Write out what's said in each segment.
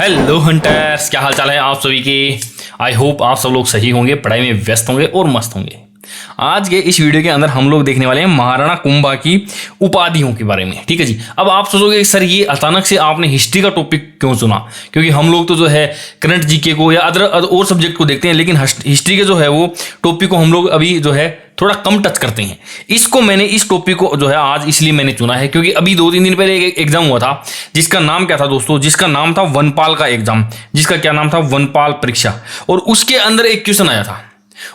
Hello hunters, क्या हाल चाल है आप सभी के। आई होप आप सब लोग सही होंगे, पढ़ाई में व्यस्त होंगे और मस्त होंगे। आज के इस वीडियो के अंदर हम लोग देखने वाले हैं महाराणा कुंभा की उपाधियों के बारे में। ठीक है जी। अब आप सोचोगे सर ये अचानक से आपने हिस्ट्री का टॉपिक क्यों चुना, क्योंकि हम लोग तो जो है करंट जीके को या अदर और सब्जेक्ट को देखते हैं, लेकिन हिस्ट्री के जो है वो टॉपिक को हम लोग अभी जो है थोड़ा कम टच करते हैं। इस टॉपिक को जो है आज इसलिए मैंने चुना है क्योंकि अभी 2-3 दिन पहले एक एग्जाम हुआ था जिसका नाम क्या था दोस्तों, जिसका नाम था वनपाल का एग्जाम, जिसका क्या नाम था वनपाल परीक्षा। और उसके अंदर एक क्वेश्चन आया था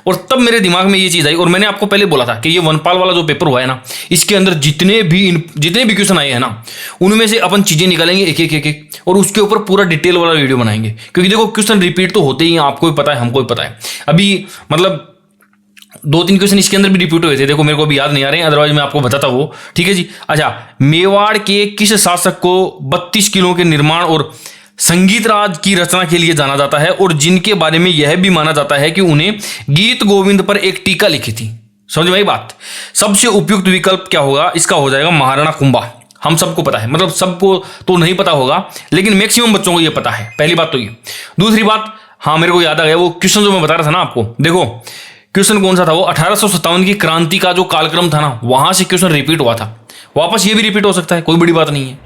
और तब मेरे दिमाग में ये चीज आई और मैंने आपको पहले बोला था कि ये वनपाल वाला जो पेपर हुआ है ना, इसके अंदर जितने भी क्वेश्चन आए हैं ना, उनमें से अपन चीजें निकालेंगे एक और उसके ऊपर पूरा डिटेल वाला वीडियो बनाएंगे। क्योंकि देखो क्वेश्चन रिपीट तो होते ही हैं, आपको भी पता है, हमको भी पता है। अभी मतलब 2-3 क्वेश्चन इसके अंदर भी रिपीट हुए थे, देखो मेरे को भी याद नहीं आ रहे हैं, अदरवाइज मैं आपको बताता वो। ठीक है जी। अच्छा, मेवाड़ के किस शासक को 32 किलों के निर्माण और संगीत राज की रचना के लिए जाना जाता है और जिनके बारे में यह भी माना जाता है कि उन्हें गीत गोविंद पर एक टीका लिखी थी। समझ में आई बात। सबसे उपयुक्त विकल्प क्या होगा, इसका हो जाएगा महाराणा कुंभा। हम सबको पता है, मतलब सबको तो नहीं पता होगा लेकिन मैक्सिमम बच्चों को यह पता है। पहली बात तो ये। दूसरी बात, हाँ मेरे को याद आ गया वो क्वेश्चन जो मैं बता रहा था ना आपको। देखो क्वेश्चन कौन सा था वो, 1857 की क्रांति का जो कालक्रम था ना, वहां से क्वेश्चन रिपीट हुआ था। वापस ये भी रिपीट हो सकता है, कोई बड़ी बात नहीं है।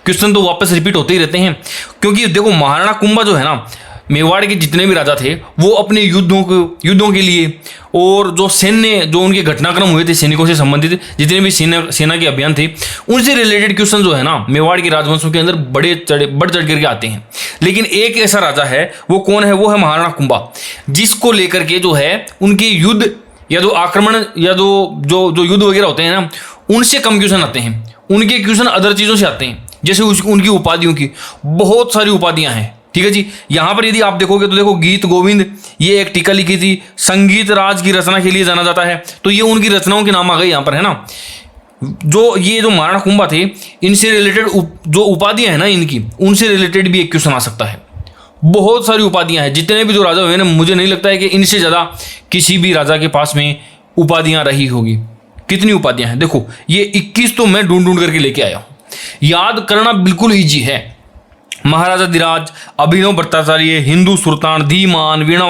क्वेश्चन तो वापस रिपीट होते ही रहते हैं क्योंकि देखो महाराणा कुंभा जो है ना, मेवाड़ के जितने भी राजा थे वो अपने युद्धों के लिए और जो सैन्य जो उनके घटनाक्रम हुए थे, सैनिकों से संबंधित जितने भी सेना के अभियान थे, उनसे रिलेटेड क्वेश्चन जो है ना मेवाड़ के राजवंशों के अंदर बढ़ चढ़ करके आते हैं। लेकिन एक ऐसा राजा है, वो कौन है, वो है महाराणा कुंभा, जिसको लेकर के जो है उनके युद्ध या जो आक्रमण या जो युद्ध वगैरह होते हैं ना, उनसे कम क्वेश्चन आते हैं। उनके क्वेश्चन अदर चीजों से आते हैं, जैसे उनकी उपाधियों की बहुत सारी उपाधियां हैं। ठीक है जी। यहां पर यदि आप देखोगे तो देखो गीत गोविंद, ये एक टीका लिखी थी। संगीत राज की रचना के लिए जाना जाता है, तो ये उनकी रचनाओं के नाम आ गए यहां पर, है ना। जो महाराणा कुंभा थे, इनसे रिलेटेड जो उपाधियां हैं ना इनकी, उनसे रिलेटेड भी एक क्वेश्चन आ सकता है। बहुत सारी उपाधियां हैं, जितने भी जो राजा हुए ना, मुझे नहीं लगता है कि इनसे ज्यादा किसी भी राजा के पास में उपाधियां रही होगी। कितनी उपाधियां हैं देखो, ये 21 तो मैं ढूंढ करके लेके आया हूं। याद करना बिल्कुल ईजी है। महाराजा धीराज, अभिनव भट्टाचार्य, हिंदू सुल्तान, धीमान, वीणा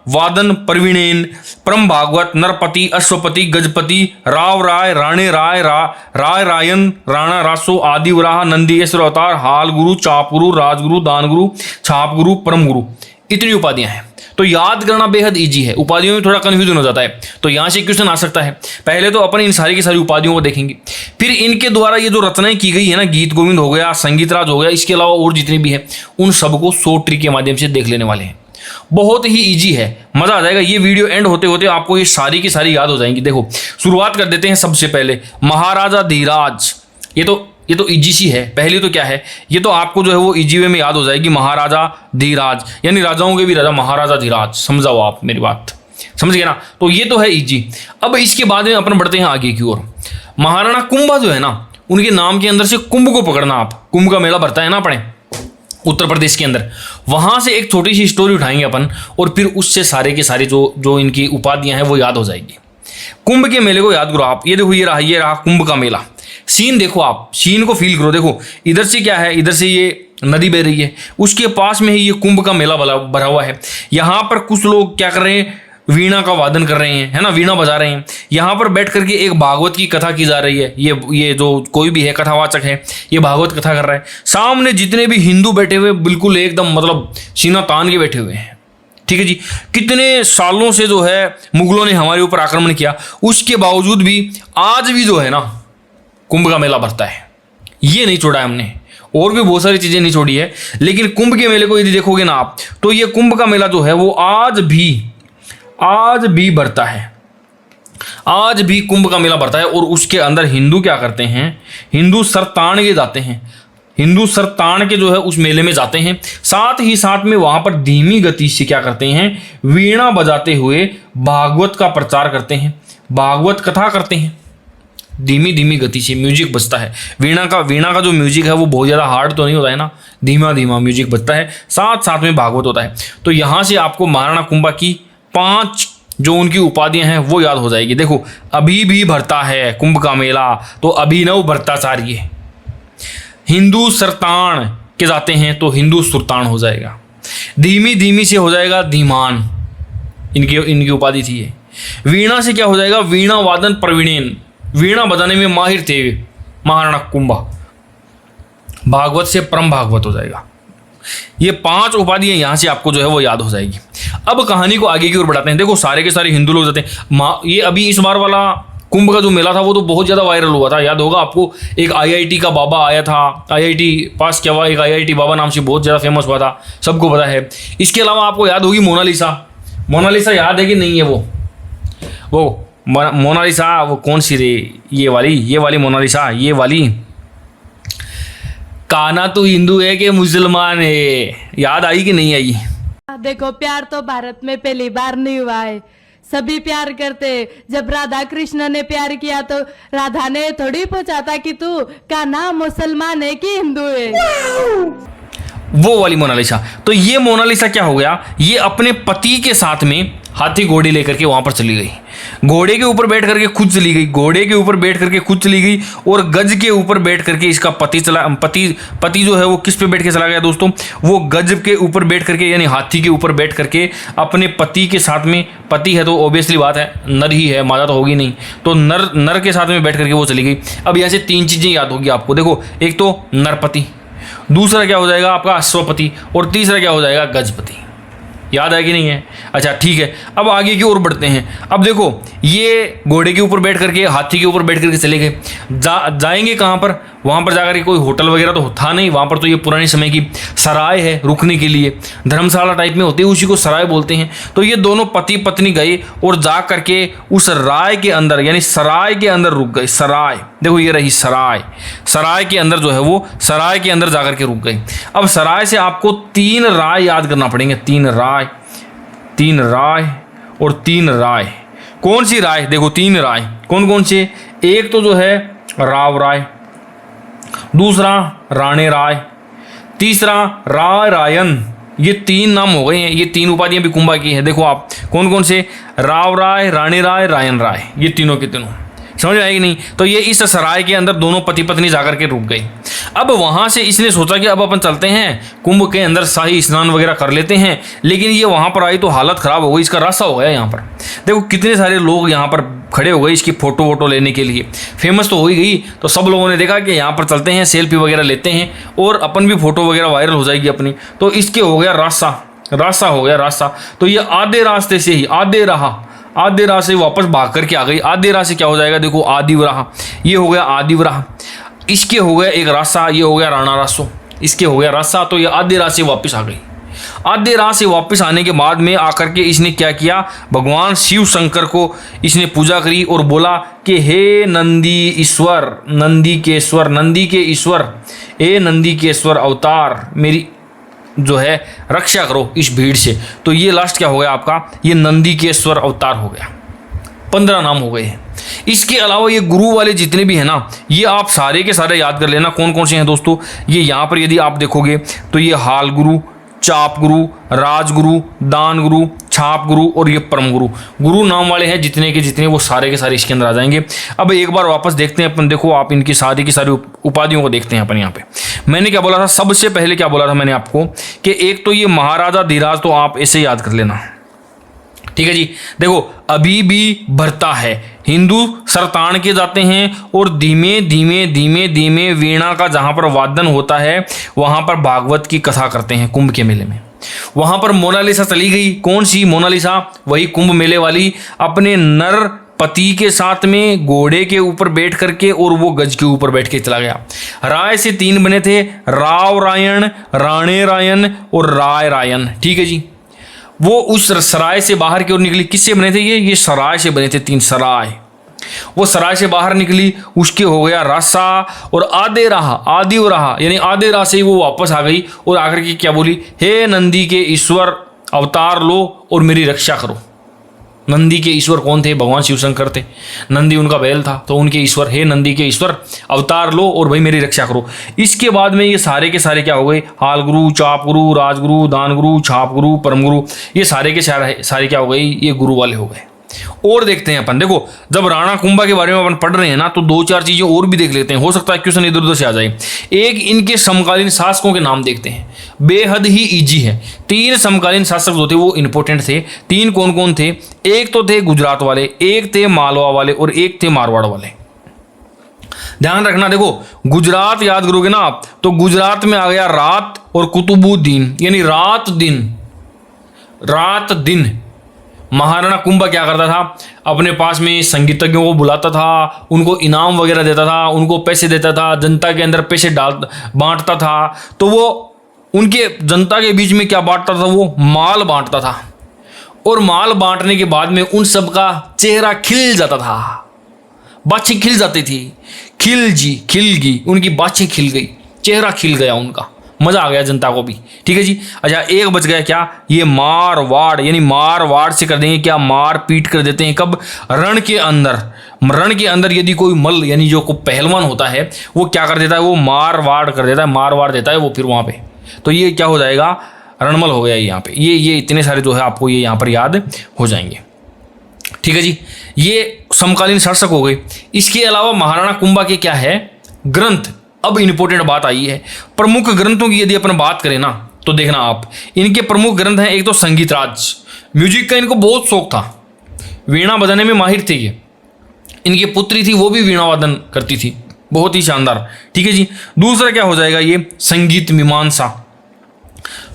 वादन प्रवीणेन, परम भागवत, नरपति, अश्वपति, गजपति, राव राय, राणे राय, राय रायन, राणा रासो, आदि वराह, नंदीश्वर अवतार, हाल गुरु, चाप गुरु, राजगुरु, दान गुरु, छाप गुरु, परम गुरु। इतनी उपाधियां हैं तो याद करना बेहद इजी है। उपाधियों में थोड़ा कंफ्यूजन हो जाता है, तो यहां से क्वेश्चन आ सकता है। पहले तो अपन इन सारी की सारी उपाधियों को देखेंगे, फिर इनके द्वारा ये जो रचनाएं की गई है ना, गीत गोविंद हो गया, संगीत राज हो गया, इसके अलावा और जितनी भी है, उन सबको शॉर्ट ट्रिक के माध्यम से देख लेने वाले हैं। बहुत ही इजी है, मजा आ जाएगा। ये वीडियो एंड होते होते आपको ये सारी की सारी याद हो जाएंगी। देखो शुरुआत कर देते हैं सबसे पहले महाराजा धीराज। ये तो इजी सी है। पहली तो क्या है, ये तो आपको जो है वो इजी वे में याद हो जाएगी, महाराजा धीराज, यानी राजाओं के भी राजा महाराजा धीराज। समझाओ आप मेरी बात, समझ गए ना। तो ये तो है इजी। अब इसके बाद में अपन बढ़ते हैं आगे की ओर। महाराणा कुंभा जो है ना, उनके नाम के अंदर से कुंभ को पकड़ना आप। कुंभ का मेला भरता है ना अपने उत्तर प्रदेश के अंदर, वहां से एक छोटी सी स्टोरी उठाएंगे अपन और फिर उससे सारे के सारे जो इनकी उपाधियां हैं वो याद हो जाएगी। कुंभ के मेले को याद करो आप। ये देखो ये रहा कुंभ का मेला। सीन देखो आप, सीन को फील करो। देखो इधर से क्या है, इधर से ये नदी बह रही है, उसके पास में ही ये कुंभ का मेला भरा हुआ है। यहाँ पर कुछ लोग क्या कर रहे हैं, वीणा का वादन कर रहे हैं, है ना, वीणा बजा रहे हैं। यहाँ पर बैठ करके एक भागवत की कथा की जा रही है। ये जो कोई भी है कथावाचक है, ये भागवत कथा कर रहा है। सामने जितने भी हिंदू बैठे हुए बिल्कुल एकदम मतलब सीना तान के बैठे हुए हैं। ठीक है जी। कितने सालों से जो है मुगलों ने हमारे ऊपर आक्रमण किया, उसके बावजूद भी आज भी जो है ना कुंभ का मेला भरता है। ये नहीं छोड़ा है हमने, और भी बहुत सारी चीजें नहीं छोड़ी है, लेकिन कुंभ के मेले को यदि देखोगे ना आप, तो ये कुंभ का मेला जो है वो आज भी भरता है। आज भी कुंभ का मेला भरता है और उसके अंदर हिंदू क्या करते हैं, हिंदू सर तान के जाते हैं। हिंदू सर तान के जो है उस मेले में जाते हैं। साथ ही साथ में वहां पर धीमी गति से क्या करते हैं, वीणा बजाते हुए भागवत का प्रचार करते हैं, भागवत कथा करते हैं। धीमी गति से म्यूजिक बजता है। वीणा का जो म्यूजिक है वो बहुत ज़्यादा हार्ड तो नहीं होता है ना, धीमा म्यूजिक बजता है, साथ साथ में भागवत होता है। तो यहाँ से आपको महाराणा कुंभा की 5 जो उनकी उपाधियां हैं वो याद हो जाएगी। देखो अभी भी भरता है कुंभ का मेला, तो अभिनव भट्टाचार्य, हिंदू सरतान, के जाते हैं तो हिंदू सुल्तान हो जाएगा। धीमी धीमी से हो जाएगा धीमान, इनकी उपाधि थी ये। वीणा से क्या हो जाएगा, वीणा वादन प्रवीणेन, वीणा बजाने में माहिर थे महाराणा कुंभा। भागवत से परम भागवत हो जाएगा। ये 5 उपाधियां यहां से आपको जो है वो याद हो जाएगी। अब कहानी को आगे की ओर बढ़ाते हैं। देखो सारे के सारे हिंदू लोग जाते हैं। ये अभी इस बार वाला कुंभ का जो मेला था वो तो बहुत ज़्यादा वायरल हुआ था, याद होगा आपको। एक IIT का बाबा आया था, IIT पास किया हुआ एक IIT बाबा नाम से बहुत ज़्यादा फेमस हुआ था, सबको पता है। इसके अलावा आपको याद होगी मोनालिसा। मोनालिसा याद है कि नहीं है? वो मोनालिसा वो कौन सी रे, ये वाली मोनालिसा, ये वाली। काना तो हिंदू है कि मुसलमान है, याद आई कि नहीं आई? देखो प्यार तो भारत में पहली बार नहीं हुआ है, सभी प्यार करते। जब राधा कृष्ण ने प्यार किया तो राधा ने थोड़ी पूछा था कि तू कान्हा मुसलमान है कि हिंदू है। वो वाली मोनालिसा। तो ये मोनालिसा क्या हो गया, ये अपने पति के साथ में हाथी घोड़ी लेकर के वहां पर चली गई। घोड़े के ऊपर बैठ करके खुद चली गई, घोड़े के ऊपर बैठ करके खुद चली गई, और गज के ऊपर बैठ करके इसका पति जो है वो किस पे बैठ के चला गया दोस्तों, वो गज के ऊपर बैठ करके यानी हाथी के ऊपर बैठ करके अपने पति के साथ में, पति है तो ऑब्वियसली बात है नर ही है, मादा तो होगी नहीं, तो नर के साथ में बैठ करके वो चली गई। अब यहाँ से 3 चीजें याद होगी आपको। देखो एक तो नरपति, दूसरा क्या हो जाएगा आपका अश्वपति, और तीसरा क्या हो जाएगा गजपति। याद है कि नहीं है? अच्छा ठीक है, अब आगे की ओर बढ़ते हैं। अब देखो ये घोड़े के ऊपर बैठ करके हाथी के ऊपर बैठ करके चले गए। जाएंगे कहाँ पर? वहाँ पर जाकर के कोई होटल वगैरह तो था नहीं, वहाँ पर तो ये पुराने समय की सराय है रुकने के लिए, धर्मशाला टाइप में होती है, उसी को सराय बोलते हैं। तो ये दोनों पति पत्नी गए और जा करके उस राय के अंदर यानी सराय के अंदर रुक गए। सराय देखो ये रही सराय, सराय के अंदर जो है वो सराय के अंदर जाकर के रुक गए। अब सराय से आपको 3 राय याद करना पड़ेंगे, 3 राय और 3 राय। कौन सी राय? देखो 3 राय कौन कौन से? एक तो जो है राव राय, दूसरा राणे राय, तीसरा राय रायन। ये 3 नाम हो गए हैं, ये 3 उपाधियां भी कुंभा की है। देखो आप कौन कौन से, राव राय, राणे राय, रायन राय, ये तीनों के तीनों। समझ में आएगी नहीं? तो ये इस सराय के अंदर दोनों पति पत्नी जाकर के रुक गई। अब वहां से इसने सोचा कि अब अपन चलते हैं कुंभ के अंदर, शाही स्नान वगैरह कर लेते हैं। लेकिन ये वहां पर आई तो हालत खराब हो गई, इसका रास्ता हो गया। यहाँ पर देखो कितने सारे लोग यहाँ पर खड़े हो गए इसकी फोटो वोटो लेने के लिए। फेमस तो हो ही गई, तो सब लोगों ने देखा कि यहाँ पर चलते हैं, सेल्फी वगैरह लेते हैं और अपन भी फोटो वगैरह वायरल हो जाएगी अपनी। तो इसके हो गया रास्ता हो गया रास्ता। तो ये आधे रास्ते से ही आधे राह से वापस भाग करके आ गई। आधे राह से क्या हो जाएगा, देखो आदिवराह, ये हो गया आदिवराह। इसके हो गया एक रास्ता, ये हो गया राणा रासो, इसके हो गया रास्ता। तो ये आधे राह से वापस आ गई। आधे राह से वापस आने के बाद में आकर के इसने क्या किया, भगवान शिव शंकर को इसने पूजा करी और बोला कि हे नंदी ईश्वर, नंदी के ईश्वर, हे नंदी के ईश्वर अवतार, मेरी जो है रक्षा करो इस भीड़ से। तो ये लास्ट क्या हो गया आपका, ये नंदीकेश्वर अवतार हो गया। 15 नाम हो गए हैं। इसके अलावा ये गुरु वाले जितने भी हैं ना, ये आप सारे के सारे याद कर लेना कौन कौन से हैं दोस्तों। ये यहाँ पर यदि आप देखोगे तो ये हाल गुरु, चाप गुरु, राजगुरु, दान गुरु, छाप गुरु और ये परम गुरु नाम वाले हैं जितने के जितने, वो सारे के सारे इसके अंदर आ जाएंगे। अब एक बार वापस देखते हैं अपन। देखो आप इनकी सारी की सारी उपाधियों को देखते हैं अपन यहाँ पे। मैंने क्या बोला था, सबसे पहले क्या बोला था मैंने आपको कि एक तो ये महाराजा धीराज, तो आप ऐसे याद कर लेना, ठीक है जी। देखो अभी भी भरता है, हिंदू सरतान के जाते हैं और धीमे धीमे वीणा का जहां पर वादन होता है वहां पर भागवत की कथा करते हैं कुंभ के मेले में। वहां पर मोनालिसा चली गई। कौन सी मोनालिसा? वही कुंभ मेले वाली, अपने नर पति के साथ में घोड़े के ऊपर बैठ करके, और वो गज के ऊपर बैठ के चला गया। राय से 3 बने थे, राव रायन, राणे रायन और राय रायन, ठीक है जी। वो उस सराय से बाहर की ओर निकली। किससे बने थे ये सराय से बने थे, 3 सराय। वो सराय से बाहर निकली, उसके हो गया रास्ता, और आधे राह यानी आधे राह से ही वो वापस आ गई और आकर के क्या बोली, हे नंदी के ईश्वर अवतार लो और मेरी रक्षा करो। नंदी के ईश्वर कौन थे? भगवान शिव शंकर थे। नंदी उनका बैल था, तो उनके ईश्वर, हे नंदी के ईश्वर अवतार लो और भाई मेरी रक्षा करो। इसके बाद में ये सारे के सारे क्या हो गए, हाल गुरु, चाप गुरु, राजगुरु, दान गुरु, छाप गुरु, परम गुरु, ये सारे के सारे क्या हो गए, ये गुरु वाले हो गए। और देखते हैं अपन। देखो जब राणा कुंभा के बारे में अपन पढ़ रहे हैं ना, तो 2-4 चीजें और भी देख लेते हैं, हो सकता है क्वेश्चन इधर उधर से आ जाए। एक इनके समकालीन शासकों के नाम देखते हैं, बेहद ही इजी है। 3 समकालीन शासक जो थे वो इंपॉर्टेंट थे। 3 कौन कौन थे? एक तो थे गुजरात वाले, एक थे मालवा वाले और एक थे मारवाड़ वाले। ध्यान रखना, देखो गुजरात याद करोगे ना आप, तो गुजरात में आ गया रात और कुतुबुद्दीन, यानी रात दिन। महाराणा कुंभा क्या करता था? अपने पास में संगीतज्ञों को बुलाता था, उनको इनाम वगैरह देता था, उनको पैसे देता था, जनता के अंदर पैसे बांटता था। तो वो उनके जनता के बीच में क्या बांटता था? वो माल बांटता था। और माल बांटने के बाद में उन सब का चेहरा खिल जाता था, बाछें खिल जाती थी, खिल गई उनकी बाछें, खिल गई, चेहरा खिल गया उनका, मजा आ गया जनता को भी। ठीक है जी। अच्छा, एक बच गया क्या? ये मारवाड़, यानी मारवाड़ से कर देंगे क्या? मार पीट कर देते हैं। कब? रण के अंदर यदि कोई मल्ल यानी जो कोई पहलवान होता है वो क्या कर देता है? वो मारवाड़ कर देता है, मारवाड़ देता है वो फिर वहां पे। तो ये क्या हो जाएगा? रणमल हो गया यहाँ पे। ये इतने सारे जो है आपको ये यहाँ पर याद हो जाएंगे। ठीक है जी, ये समकालीन शासक हो गए। इसके अलावा महाराणा कुंभा के क्या है? ग्रंथ। अब इंपॉर्टेंट बात आई है, प्रमुख ग्रंथों की यदि अपन बात करें ना, तो देखना आप, इनके प्रमुख ग्रंथ हैं। एक तो संगीत राज, म्यूजिक का इनको बहुत शौक था, वीणा बजाने में माहिर थे ये। इनकी पुत्री थी, वो भी वीणा वादन करती थी, बहुत ही शानदार। ठीक है जी। दूसरा क्या हो जाएगा? ये संगीत मीमांसा,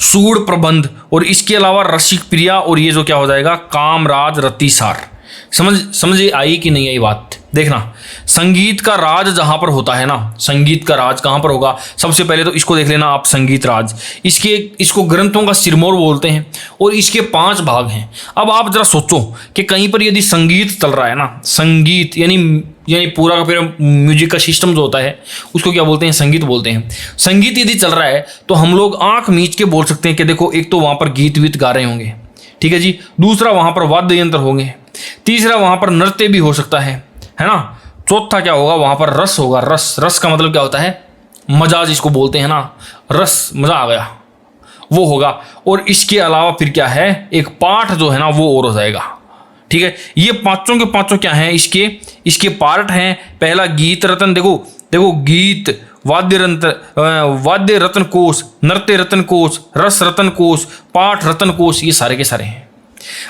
सूड़ प्रबंध, और इसके अलावा रसिक प्रिया, और ये जो क्या हो जाएगा? कामराज रतिसार। समझ आई कि नहीं आई बात? देखना, संगीत का राज जहां पर होता है ना, संगीत का राज कहां पर होगा? सबसे पहले तो इसको देख लेना आप, संगीत राज। इसको ग्रंथों का सिरमौर बोलते हैं और इसके 5 भाग हैं। अब आप जरा सोचो कि कहीं पर यदि संगीत चल रहा है ना, संगीत यानी पूरा का पूरा म्यूजिक का सिस्टम जो होता है उसको क्या बोलते हैं? संगीत बोलते हैं। संगीत यदि चल रहा है तो हम लोग आंख मीच के बोल सकते हैं कि देखो, एक तो वहां पर गीत वीत गा रहे होंगे, ठीक है जी। दूसरा वहां पर वाद्य यंत्र होंगे। तीसरा वहां पर नृत्य भी हो सकता है ना। चौथा क्या होगा? वहां पर रस होगा। रस का मतलब क्या होता है? मजा जिसको बोलते हैं ना, रस, मजा आ गया, वो होगा। और इसके अलावा फिर क्या है? एक पाठ जो है ना वो और हो जाएगा। ठीक है, ये पांचों के पांचों क्या हैं? इसके पार्ट हैं। पहला गीत रत्न, देखो गीत, वाद्य रत्न कोश, नृत्य रत्न कोश, रस रत्न कोश, पाठ रत्न कोश, ये सारे के सारे हैं।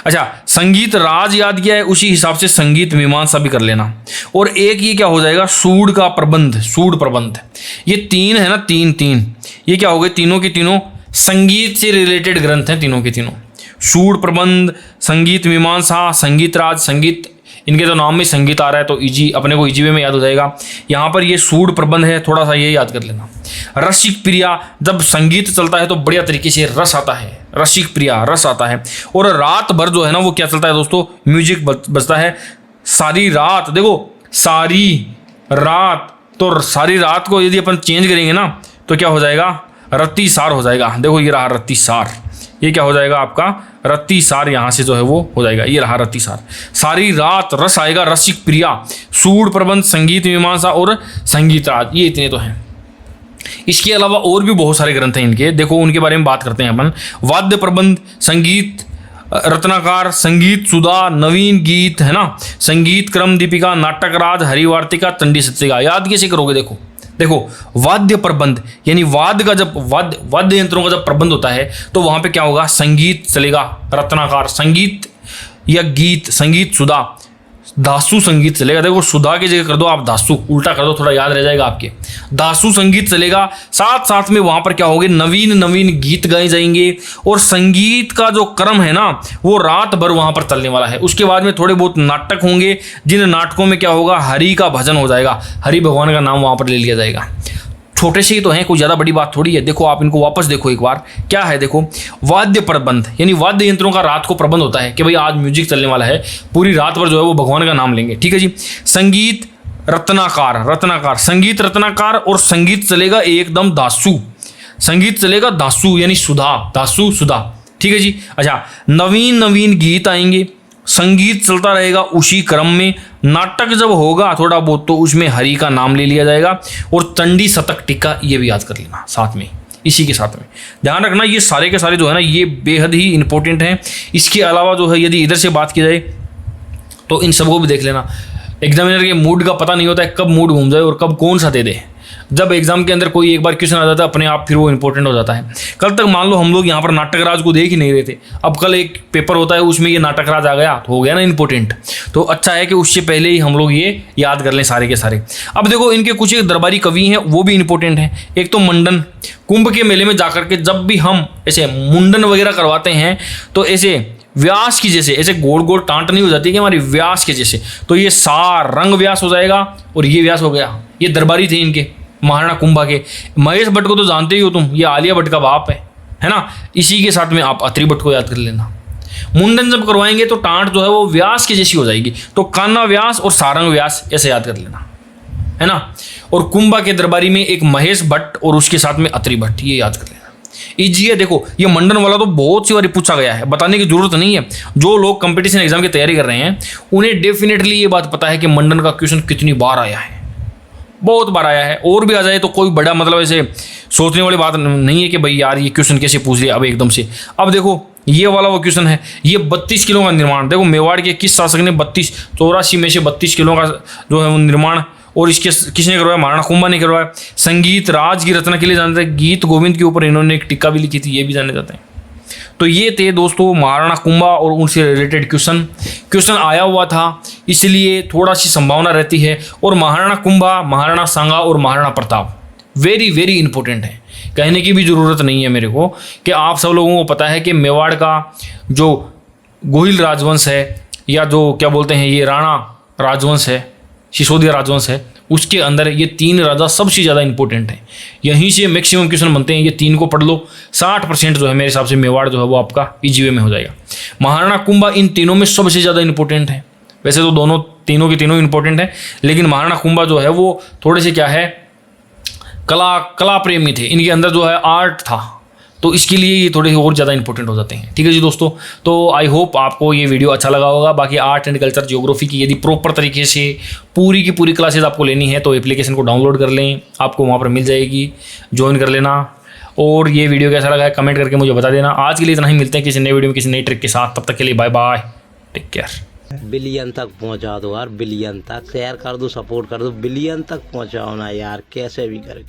अच्छा, संगीत राज याद किया है, उसी हिसाब से संगीत मीमांसा भी कर लेना। और एक ये क्या हो जाएगा? सूड का प्रबंध, सूड प्रबंध। ये 3 है ना, तीन ये क्या हो गए? तीनों के तीनों संगीत से रिलेटेड ग्रंथ हैं, तीनों के तीनों। सूड प्रबंध, संगीत मीमांसा, संगीत राज, संगीत, इनके तो नाम में संगीत आ रहा है तो इजी, अपने को इजी वे में याद हो जाएगा। यहाँ पर ये सूड प्रबंध है, थोड़ा सा ये याद कर लेना। रसिक प्रिया, जब संगीत चलता है तो बढ़िया तरीके से रस आता है, रसिक प्रिया, रस आता है। और रात भर जो है ना वो क्या चलता है दोस्तों? म्यूजिक बजता है सारी रात। देखो सारी रात, तो सारी रात को यदि अपन चेंज करेंगे ना तो क्या हो जाएगा? रतिसार हो जाएगा। देखो ये रहा रतिसार, ये क्या हो जाएगा आपका? रतिसार। यहाँ से जो है वो हो जाएगा, ये रहा रतिसार। सारी रात रस आएगा, रसिक प्रिया, सूड प्रबंध, संगीत मीमांसा और संगीत राज, ये इतने तो हैं। इसके अलावा और भी बहुत सारे ग्रंथ हैं इनके, देखो उनके बारे में बात करते हैं अपन। वाद्य प्रबंध, संगीत रत्नाकार, संगीत सुधा, नवीन गीत, है ना, संगीत क्रम दीपिका, नाटक राज, हरिवार्तिका, चंडी सत्सिका। याद कैसे करोगे? देखो वाद्य प्रबंध, यानी वाद्य यंत्रों का जब प्रबंध होता है तो वहां पे क्या होगा? संगीत चलेगा, रत्नाकार संगीत या गीत, संगीत सुधा, दासू संगीत चलेगा। देखो सुधा की जगह कर दो आप दासू, उल्टा कर दो, थोड़ा याद रह जाएगा आपके। दासू संगीत चलेगा। साथ में वहां पर क्या होंगे? नवीन गीत गाए जाएंगे। और संगीत का जो क्रम है ना वो रात भर वहां पर चलने वाला है। उसके बाद में थोड़े बहुत नाटक होंगे, जिन नाटकों में क्या होगा? हरि का भजन हो जाएगा, हरि भगवान का नाम वहां पर ले लिया जाएगा। छोटे से ही तो हैं, कोई ज़्यादा बड़ी बात थोड़ी है। देखो आप इनको वापस देखो एक बार, क्या है? देखो वाद्य प्रबंध, यानी वाद्य यंत्रों का रात को प्रबंध होता है कि भाई आज म्यूजिक चलने वाला है, पूरी रात भर जो है वो भगवान का नाम लेंगे। ठीक है जी। संगीत रत्नाकार, संगीत रत्नाकार, और संगीत चलेगा एकदम दासू, संगीत चलेगा दासू, यानी सुधा, दासू सुधा। ठीक है जी। अच्छा, नवीन गीत आएंगे, संगीत चलता रहेगा उसी क्रम में। नाटक जब होगा थोड़ा बहुत तो उसमें हरि का नाम ले लिया जाएगा। और चंडी शतक टीका, ये भी याद कर लेना साथ में, इसी के साथ में ध्यान रखना। ये सारे के सारे जो है ना ये बेहद ही इंपॉर्टेंट हैं। इसके अलावा जो है यदि इधर से बात की जाए तो इन सबको भी देख लेना। एग्जामिनर के मूड का पता नहीं होता है कब मूड घूम जाए और कब कौन सा दे दे। जब एग्जाम के अंदर कोई एक बार क्वेश्चन आ जाता है अपने आप फिर वो इंपॉर्टेंट हो जाता है। कल तक मान लो हम लोग यहाँ पर नाटक राज को देख ही नहीं रहे थे, अब कल एक पेपर होता है उसमें ये नाटक राज आ गया तो हो गया ना इंपॉर्टेंट। तो अच्छा है कि उससे पहले ही हम लोग ये याद कर लें सारे के सारे। अब देखो इनके कुछ एक दरबारी कवि हैं वो भी इंपॉर्टेंट हैं। एक तो मंडन, कुंभ के मेले में जाकर के जब भी हम ऐसे मुंडन वगैरह करवाते हैं तो ऐसे व्यास की जैसे ऐसे गोल गोल टांट नहीं हो जाती कि हमारी व्यास के जैसे, तो ये सार रंग व्यास हो जाएगा और ये व्यास हो गया। ये दरबारी थे इनके महाराणा कुंभा के। महेश भट्ट को तो जानते ही हो तुम, ये आलिया भट्ट का बाप है ना। इसी के साथ में आप अत्रि भट्ट को याद कर लेना। मुंडन जब करवाएंगे तो टांट जो है वो व्यास की जैसी हो जाएगी, तो कान्हा व्यास और सारंग व्यास ऐसे याद कर लेना, है ना। और कुंभा के दरबारी में एक महेश भट्ट और उसके साथ में अत्रि भट्ट, ये याद कर लेना। इजी है। देखो ये मंडन वाला तो बहुत सी बार पूछा गया है, बताने की जरूरत नहीं है। जो लोग कंपटीशन एग्जाम की तैयारी कर रहे हैं उन्हें डेफिनेटली ये बात पता है कि मंडन का क्वेश्चन कितनी बार आया है, बहुत बार आया है। और भी आ जाए तो कोई बड़ा मतलब ऐसे सोचने वाली बात नहीं है कि भाई यार ये क्वेश्चन कैसे पूछ लिया अब एकदम से। अब देखो ये वाला वो क्वेश्चन है, ये 32 किलो का निर्माण। देखो मेवाड़ के किस शासक ने 84 में से 32 किलो का जो है वो निर्माण, और इसके किसने करवाया? महाराणा कुंभा ने करवाया। संगीत राज की रचना के लिए जाने जाते हैं, गीत गोविंद के ऊपर इन्होंने एक टीका भी लिखी थी, ये भी जाने जाते हैं। तो ये थे दोस्तों महाराणा कुंभा और उनसे रिलेटेड क्वेश्चन आया हुआ था, इसलिए थोड़ा सी संभावना रहती है। और महाराणा कुंभा, महाराणा सांगा और Maharana Pratap very very important है। कहने की भी ज़रूरत नहीं है मेरे को कि आप सब लोगों को पता है कि मेवाड़ का जो गोहिल राजवंश है या जो क्या बोलते हैं ये राणा राजवंश है, सिसोदिया राजवंश है, उसके अंदर ये 3 राजा सबसे ज़्यादा इंपॉर्टेंट हैं। यहीं से मैक्सिमम क्वेश्चन बनते हैं, ये 3 को पढ़ लो। 60% जो है मेरे हिसाब से मेवाड़ जो है वो आपका इजी वे में हो जाएगा। महाराणा कुंभा इन तीनों में सबसे ज़्यादा इंपॉर्टेंट है। वैसे तो तीनों के तीनों इंपॉर्टेंट है, लेकिन महाराणा कुंभा जो है वो थोड़े से क्या है कला प्रेमी थे, इनके अंदर जो है आर्ट था, तो इसके लिए ये थोड़े और ज़्यादा इंपॉर्टेंट हो जाते हैं। ठीक है जी दोस्तों, तो आई होप आपको ये वीडियो अच्छा लगा होगा। बाकी आर्ट एंड कल्चर ज्योग्राफी की यदि प्रॉपर तरीके से पूरी की पूरी क्लासेज आपको लेनी है तो एप्लीकेशन को डाउनलोड कर लें, आपको वहाँ पर मिल जाएगी, ज्वाइन कर लेना। और ये वीडियो कैसा लगा है कमेंट करके मुझे बता देना। आज के लिए इतना ही, मिलते हैं किसी नए वीडियो में किसी नई ट्रिक के साथ। तब तक के लिए bye bye, take care. Billion तक पहुंचा दो यार, बिलियन तक शेयर कर दो, सपोर्ट कर दो, बिलियन तक पहुंचाओ ना यार, कैसे भी करके।